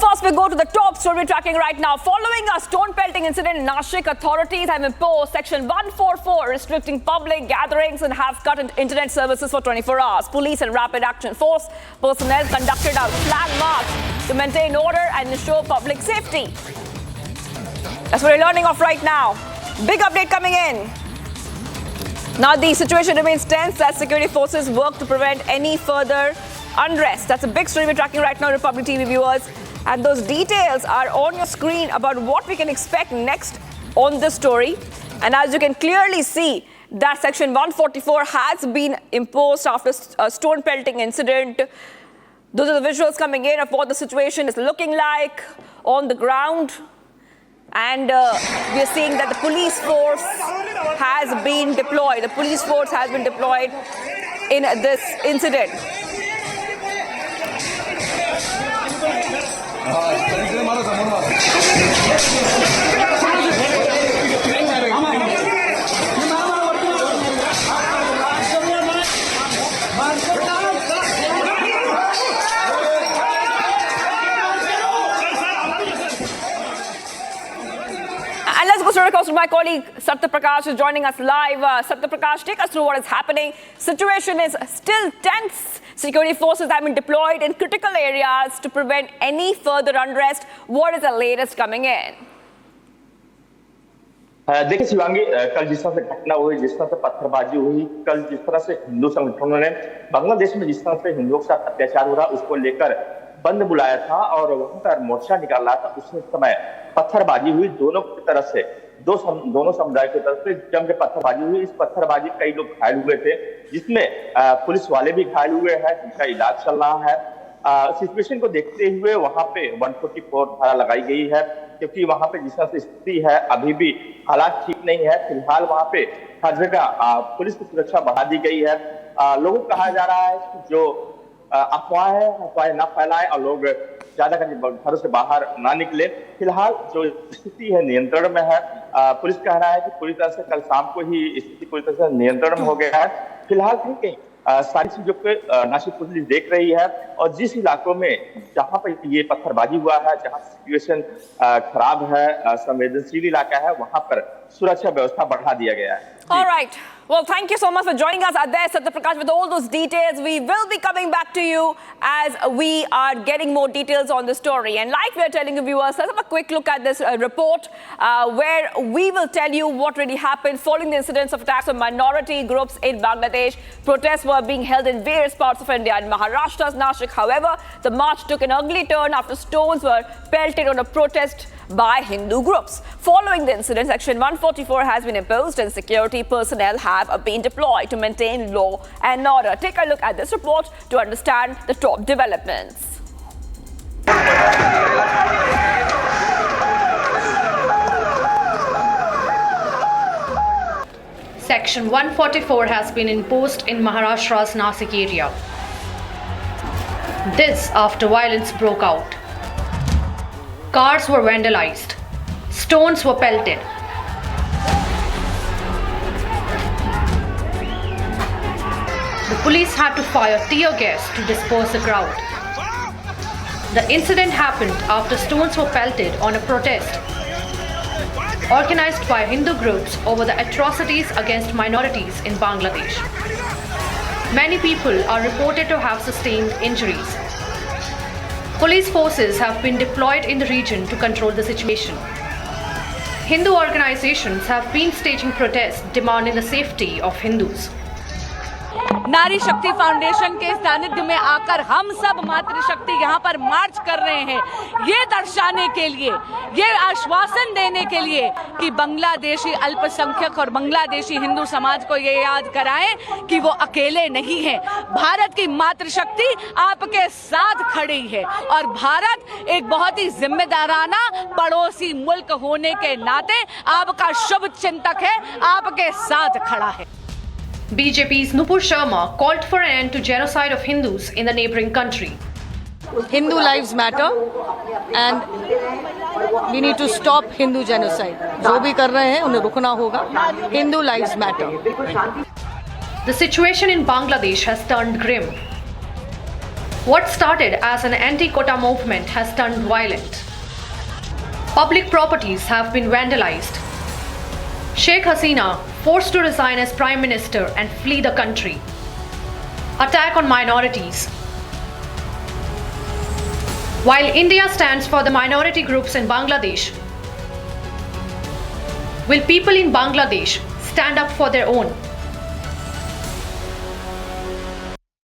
first we go to the top story tracking right now. Following a stone pelting incident in Nashik, authorities have imposed Section 144 restricting public gatherings and have cut internet services for 24 hours. Police and Rapid Action Force personnel conducted a flag march to maintain order and ensure public safety. That's what we're learning of right now. Big update coming in. Now the situation remains tense as security forces work to prevent any further unrest. That's a big story we're tracking right now, Republic TV viewers. And those details are on your screen about what we can expect next on this story. And as you can clearly see, that Section 144 has been imposed after a stone pelting incident. Those are the visuals coming in of what the situation is looking like on the ground. And we are seeing that the police force has been deployed. The police force has been deployed in this incident. And let's go straight across to my colleague Satya Prakash is joining us live. Satya Prakash, take us through what is happening. Situation is still tense. Security forces have been deployed in critical areas to prevent any further unrest. What is the latest coming in? देखिए शिवांगी, कल जिस तरह से घटना हुई, जिस तरह से पत्थरबाजी हुई, कल जिस तरह से हिंदू संगठनों ने बांग्लादेश में जिस तरह से हिंदुओं के साथ अत्याचार हो रहा उसको लेकर बंद बुलाया था और वहां पर मोर्चा निकाल रहा था, उसी समय पत्थरबाजी हुई दोनों की तरफ से, दोनों समुदाय की तरफ से जम के पत्थरबाजी हुई। इस पत्थरबाजी कई लोग घायल हुए थे, जिसमें पुलिस वाले भी घायल हुए हैं, जिनका इलाज चल रहा है। सिचुएशन को देखते हुए वहां पे 144 धारा लगाई गई है, क्योंकि वहां पे जिस तरह से स्थिति है अभी भी हालात ठीक नहीं है। फिलहाल वहां पे हर जगह पुलिस की सुरक्षा बढ़ा दी गई है। लोगों को कहा जा रहा है कि जो अफवाहें न फैलाएं और लोग ज्यादा घरों से बाहर ना निकले। फिलहाल जो स्थिति है नियंत्रण में है। पुलिस कह रहा है कि पूरी तरह से कल शाम को ही स्थिति पूरी तरह से नियंत्रण में हो गया है। फिलहाल कहीं सारी चीजों पे नासिक पुलिस देख रही है और जिस इलाकों में जहां पर ये पत्थरबाजी हुआ है, जहां सिचुएशन खराब है, संवेदनशील इलाका है, वहां पर सुरक्षा व्यवस्था बढ़ा दिया गया है। All right. Well, thank you so much for joining us out there, Satya Prakash, with all those details. We will be coming back to you as we are getting more details on the story. And like we are telling you viewers, let's have a quick look at this report where we will tell you what really happened following the incidents of attacks on minority groups in Bangladesh. Protests were being held in various parts of India. In Maharashtra's Nashik, however, the march took an ugly turn after stones were pelted on a protest by Hindu groups. Following the incident, Section 144 has been imposed and security personnel have been deployed to maintain law and order. Take a look at this report to understand the top developments. Section 144 has been imposed in Maharashtra's Nashik area. This after violence broke out. Cars were vandalized. Stones were pelted. The police had to fire tear gas to disperse the crowd. The incident happened after stones were pelted on a protest organized by Hindu groups over the atrocities against minorities in Bangladesh. Many people are reported to have sustained injuries. Police forces have been deployed in the region to control the situation. Hindu organizations have been staging protests demanding the safety of Hindus. नारी शक्ति foundation के सानिध्य में आकर हम सब मातृशक्ति यहाँ पर मार्च कर रहे हैं, ये दर्शाने के लिए, ये आश्वासन देने के लिए कि बांग्लादेशी अल्पसंख्यक और बांग्लादेशी हिंदू समाज को ये याद कराएं कि वो अकेले नहीं हैं। भारत की मातृशक्ति आपके साथ खड़ी है और भारत एक बहुत ही जिम्मेदाराना पड़ोसी मुल्क होने के नाते आपका शुभ चिंतक है, आपके साथ खड़ा है। BJP's Nupur Sharma called for an end to genocide of Hindus in the neighboring country. Hindu lives matter and we need to stop Hindu genocide. जो भी कर रहे हैं उन्हें रुकना होगा. Hindu lives matter. The situation in Bangladesh has turned grim. What started as an anti-quota movement has turned violent. Public properties have been vandalized. Sheikh Hasina forced to resign as Prime Minister and flee the country. Attack on minorities. While India stands for the minority groups in Bangladesh, will people in Bangladesh stand up for their own?